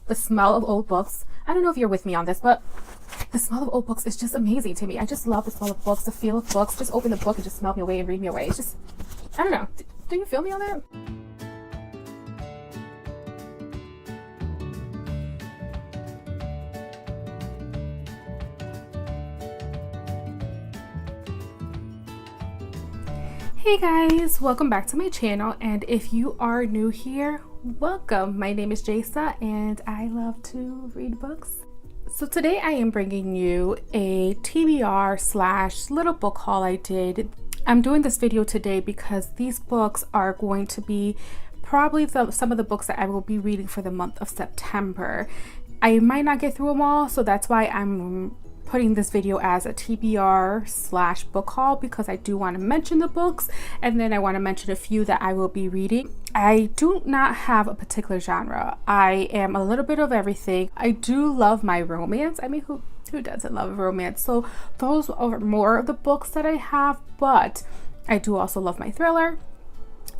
the smell of old books. I don't know if you're with me on this, but the smell of old books is just amazing to me. I just love the smell of books, the feel of books. Just open the book and just smell me away and read me away. It's just, I don't know. Do you feel me on that? Hey guys, welcome back to my channel, and if you are new here, welcome. My name is Jasa and I love to read books. So today I am bringing you a TBR / little book haul I did. I'm doing this video today because these books are going to be probably some of the books that I will be reading for the month of September. I might not get through them all, so that's why I'm putting this video as a TBR / book haul, because I do want to mention the books and then I want to mention a few that I will be reading. I do not have a particular genre. I am a little bit of everything. I do love my romance. I mean, who doesn't love romance? So those are more of the books that I have, but I do also love my thriller.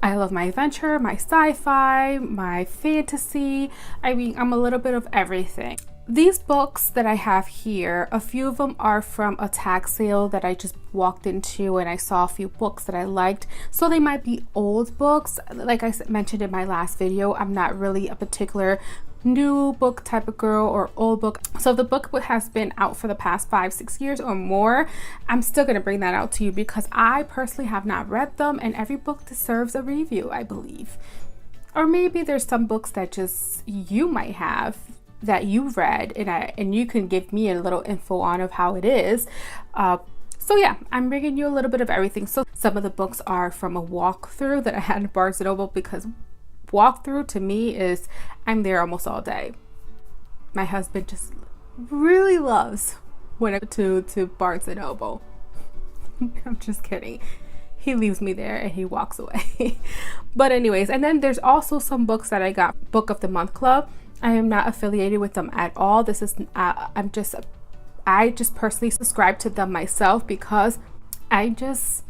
I love my adventure, my sci-fi, my fantasy. I mean, I'm a little bit of everything. These books that I have here, a few of them are from a tag sale that I just walked into, and I saw a few books that I liked. So they might be old books. Like I mentioned in my last video, I'm not really a particular new book type of girl or old book. So if the book has been out for the past 5-6 years or more, I'm still going to bring that out to you because I personally have not read them, and every book deserves a review, I believe. Or maybe there's some books that just you might have that you've read, and you can give me a little info on of how it is. So yeah, I'm bringing you a little bit of everything. So some of the books are from a walkthrough that I had in Barnes & Noble, because walkthrough to me is I'm there almost all day. My husband just really loves when I go to Barnes & Noble. I'm just kidding. He leaves me there and he walks away. But anyways, and then there's also some books that I got Book of the Month Club. I am not affiliated with them at all. This is I just personally subscribe to them myself because I'm just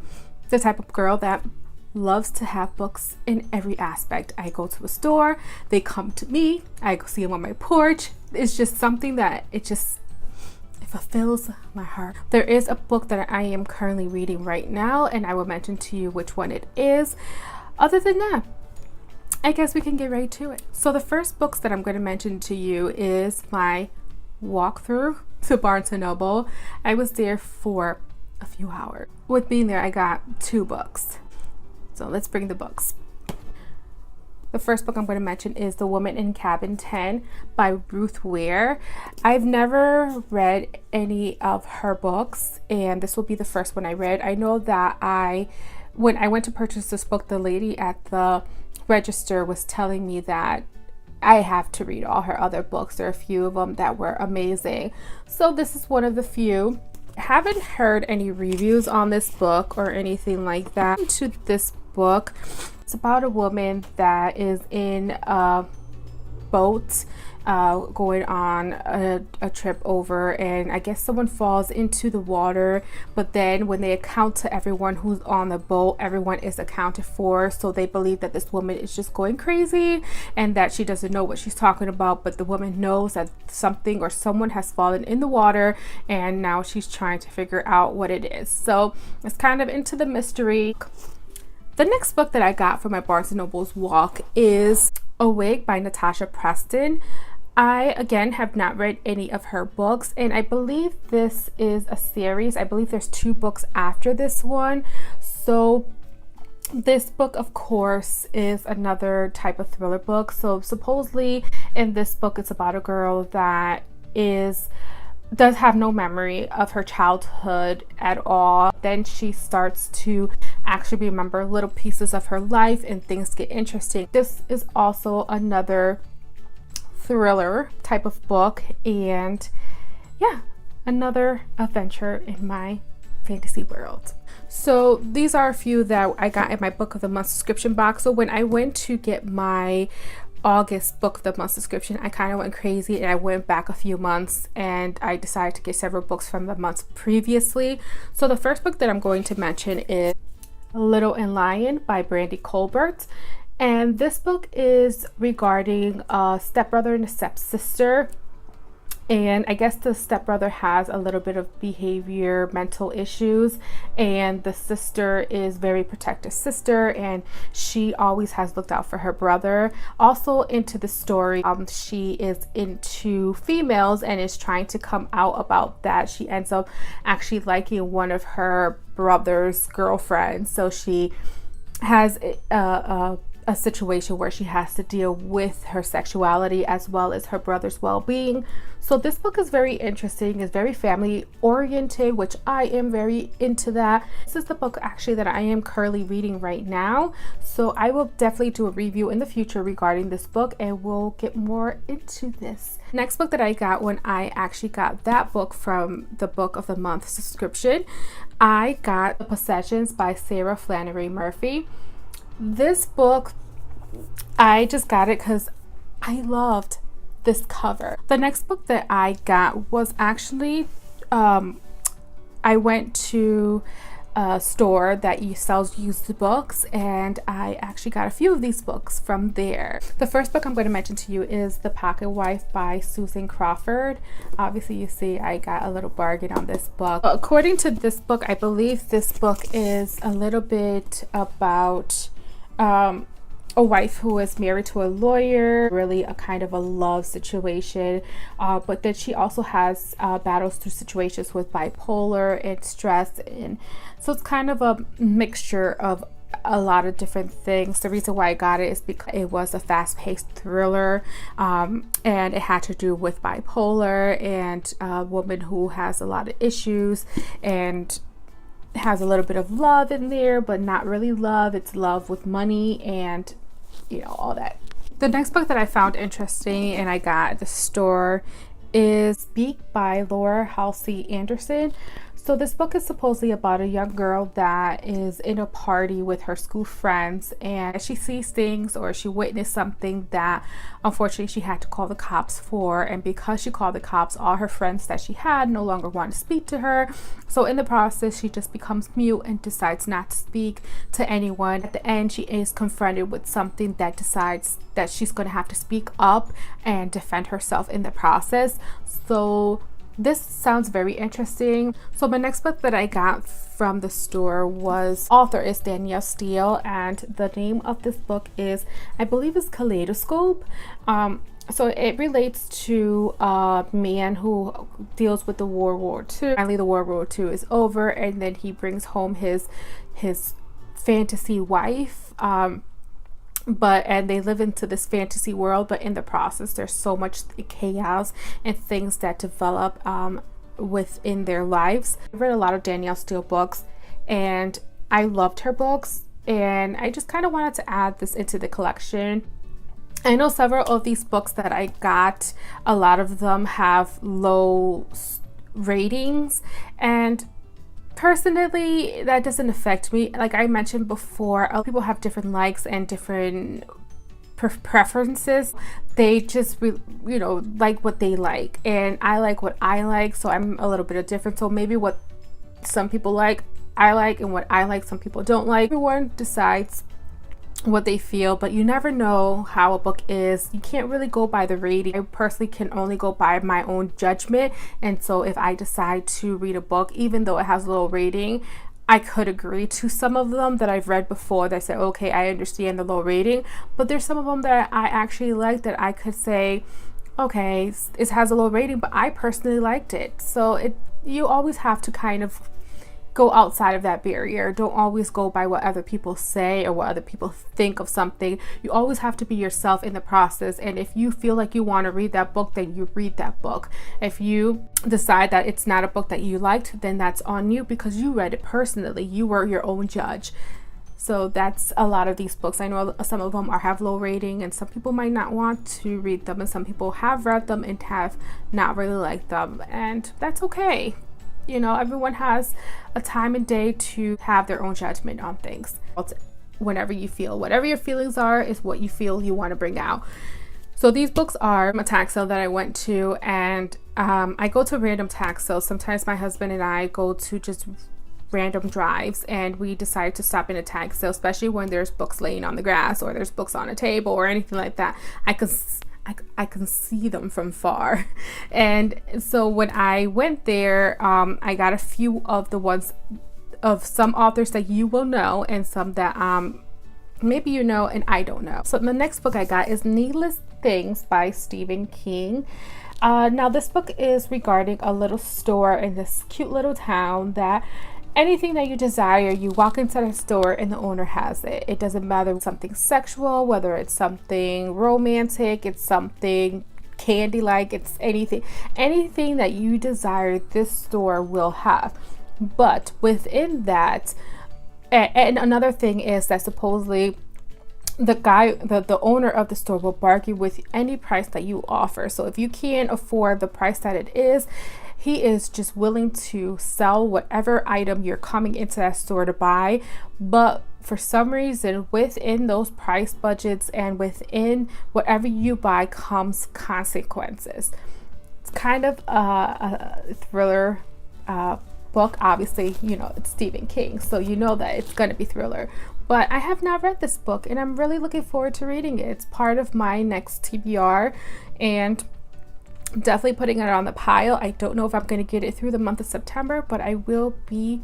the type of girl that loves to have books in every aspect. I go to a store, they come to me, I go see them on my porch. It's just something that it fulfills my heart. There is a book that I am currently reading right now, and I will mention to you which one it is. Other than that, I guess we can get right to it. So the first books that I'm going to mention to you is my walkthrough to Barnes & Noble. I was there for a few hours. With being there, I got 2 books. So let's bring the books. The first book I'm going to mention is The Woman in Cabin 10 by Ruth Ware. I've never read any of her books, and this will be the first one I read. I know that when I went to purchase this book, the lady at the register was telling me that I have to read all her other books. There are a few of them that were amazing. So this is one of the few. I haven't heard any reviews on this book or anything like that. To this book, it's about a woman that is in a boat going on a trip over, and I guess someone falls into the water, but then when they account to everyone who's on the boat, everyone is accounted for, so they believe that this woman is just going crazy and that she doesn't know what she's talking about, but the woman knows that something or someone has fallen in the water, and now she's trying to figure out what it is. So it's kind of into the mystery. The next book that I got for my Barnes & Noble's walk is Awake by Natasha Preston. I, again, have not read any of her books, and I believe this is a series. I believe there's 2 books after this one. So this book, of course, is another type of thriller book. So supposedly in this book, it's about a girl that does have no memory of her childhood at all. Then she starts to actually remember little pieces of her life, and things get interesting. This is also another thriller type of book, and yeah, another adventure in my fantasy world. So these are a few that I got in my Book of the Month subscription box. So when I went to get my August Book of the Month subscription, I kind of went crazy and I went back a few months and I decided to get several books from the months previously. So the first book that I'm going to mention is Little and Lion by Brandy Colbert. And this book is regarding a stepbrother and a stepsister. And I guess the stepbrother has a little bit of behavior, mental issues, and the sister is very protective sister, and she always has looked out for her brother. Also into the story, she is into females and is trying to come out about that. She ends up actually liking one of her brother's girlfriends, so she has a situation where she has to deal with her sexuality as well as her brother's well-being. So this book is very interesting. It's very family oriented, which I am very into that. This is the book actually that I am currently reading right now, so I will definitely do a review in the future regarding this book, and we'll get more into this. Next book that I got when I actually got that book from the Book of the Month subscription, I got The Possessions by Sara Flannery Murphy. This book, I just got it because I loved this cover. The next book that I got was actually, I went to a store that sells used books, and I actually got a few of these books from there. The first book I'm going to mention to you is The Pocket Wife by Susan Crawford. Obviously you see I got a little bargain on this book. According to this book, I believe this book is a little bit about a wife who is married to a lawyer, really a kind of a love situation, but then she also has battles through situations with bipolar and stress, and so it's kind of a mixture of a lot of different things. The reason why I got it is because it was a fast-paced thriller, and it had to do with bipolar and a woman who has a lot of issues and has a little bit of love in there, but not really love. It's love with money and, you know, all that. The next book that I found interesting and I got at the store is Speak by Haslse Anderson. So this book is supposedly about a young girl that is in a party with her school friends, and she sees things or she witnessed something that unfortunately she had to call the cops for, and because she called the cops, all her friends that she had no longer want to speak to her. So in the process she just becomes mute and decides not to speak to anyone. At the end she is confronted with something that decides that she's going to have to speak up and defend herself in the process. So this sounds very interesting. So my next book that I got from the store author is Danielle Steele, and the name of this book is, I believe it's Kaleidoscope. So it relates to a man who deals with the World War II. Finally the World War II is over, and then he brings home his fantasy wife, and they live into this fantasy world, but in the process there's so much chaos and things that develop within their lives. I've read a lot of Danielle Steele books and I loved her books, and I just kind of wanted to add this into the collection. I know several of these books that I got, a lot of them have low ratings, and personally that doesn't affect me. Like I mentioned before, people have different likes and different preferences. They just like what they like, and I like what I like, so I'm a little bit different. So maybe what some people like I like, and what I like some people don't like. Everyone decides what they feel, but you never know how a book is. You can't really go by the rating. I personally can only go by my own judgment, and so if I decide to read a book, even though it has a low rating, I could agree to some of them that I've read before that say, okay, I understand the low rating, but there's some of them that I actually like that I could say, okay, it has a low rating, but I personally liked it. So you always have to kind of go outside of that barrier. Don't always go by what other people say or what other people think of something. You always have to be yourself in the process, and if you feel like you want to read that book, then you read that book. If you decide that it's not a book that you liked, then that's on you because you read it personally. You were your own judge. So that's a lot of these books. I know some of them have low rating, and some people might not want to read them, and some people have read them and have not really liked them, and that's okay. You know, everyone has a time and day to have their own judgment on things. Whenever you feel, whatever your feelings are is what you feel you want to bring out. So these books are a tax sale that I went to, and I go to random tax sales. Sometimes my husband and I go to just random drives, and we decide to stop in a tag sale, especially when there's books laying on the grass or there's books on a table or anything like that. I can see them from far. And so when I went there, I got a few of the ones of some authors that you will know and some that maybe you know and I don't know. So the next book I got is Needless Things by Stephen King. Now this book is regarding a little store in this cute little town that anything that you desire, you walk into the store and the owner has it. It doesn't matter if it's something sexual, whether it's something romantic, it's something candy-like, it's anything that you desire, this store will have. But within that, and another thing is that supposedly the owner of the store will bargain with any price that you offer. So if you can't afford the price that it is, he is just willing to sell whatever item you're coming into that store to buy. But for some reason, within those price budgets and within whatever you buy comes consequences. It's kind of a thriller book. Obviously, you know, it's Stephen King, so you know that it's going to be thriller. But I have not read this book and I'm really looking forward to reading it. It's part of my next TBR and definitely putting it on the pile. I don't know if I'm going to get it through the month of September, but I will be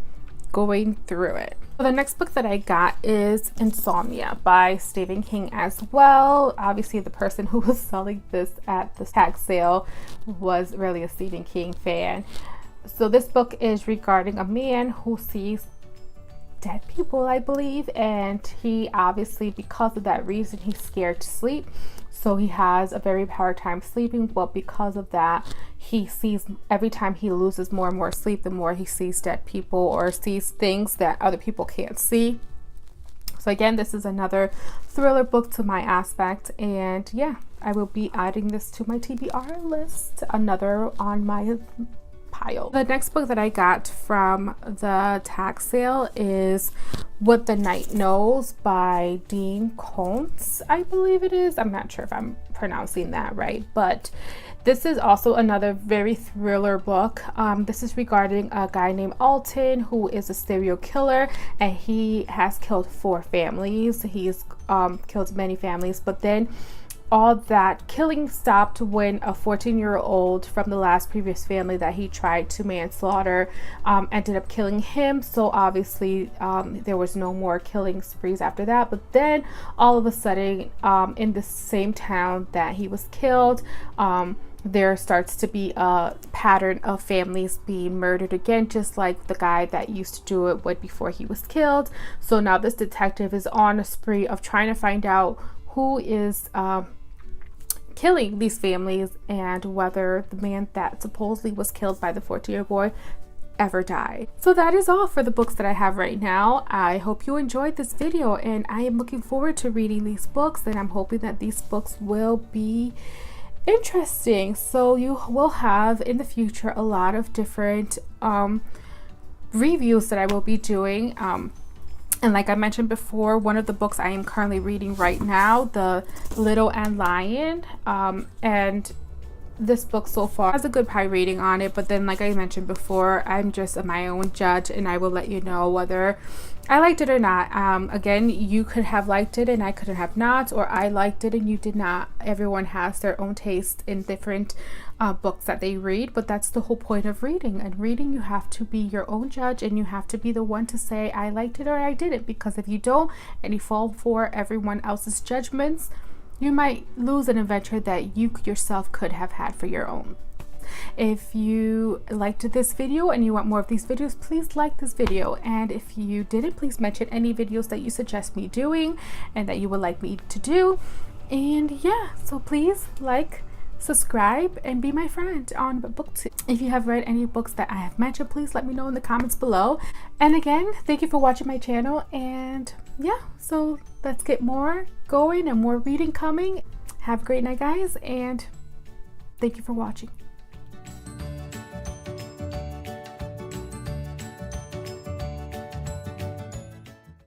going through it. So the next book that I got is Insomnia by Stephen King as well. Obviously, the person who was selling this at the tag sale was really a Stephen King fan. So this book is regarding a man who sees dead people, I believe, and he obviously, because of that reason, he's scared to sleep. So he has a very hard time sleeping, but because of that, he sees, every time he loses more and more sleep, the more he sees dead people or sees things that other people can't see. So again, this is another thriller book to my aspect, and yeah, I will be adding this to my TBR list, another on my pile. The next book that I got from the tag sale is What the Night Knows by Dean Koontz, I believe it is. I'm not sure if I'm pronouncing that right, but this is also another very thriller book. This is regarding a guy named Alton who is a serial killer, and he has killed 4 families. He's killed many families, but then all that killing stopped when a 14-year-old from the last previous family that he tried to manslaughter ended up killing him. So obviously there was no more killing sprees after that. But then all of a sudden in the same town that he was killed, there starts to be a pattern of families being murdered again, just like the guy that used to do it would before he was killed. So now this detective is on a spree of trying to find out who is killing these families and whether the man that supposedly was killed by the 14-year-old boy ever died. So that is all for the books that I have right now. I hope you enjoyed this video, and I am looking forward to reading these books, and I'm hoping that these books will be interesting. So you will have in the future a lot of different reviews that I will be doing. And like I mentioned before, one of the books I am currently reading right now, The Little and Lion, and this book so far has a good high rating on it, but then like I mentioned before, I'm just my own judge and I will let you know whether I liked it or not. Again, you could have liked it and I could have not, or I liked it and you did not. Everyone has their own taste in different books that they read, but that's the whole point of reading. And reading, you have to be your own judge and you have to be the one to say I liked it or I didn't, because if you don't and you fall for everyone else's judgments, you might lose an adventure that you yourself could have had for your own. If you liked this video and you want more of these videos, please like this video. And if you didn't, please mention any videos that you suggest me doing and that you would like me to do. And yeah, so please like, subscribe, and be my friend on BookTube. If you have read any books that I have mentioned, please let me know in the comments below. And again, thank you for watching my channel, and yeah, so let's get more going and more reading coming. Have a great night, guys, and thank you for watching.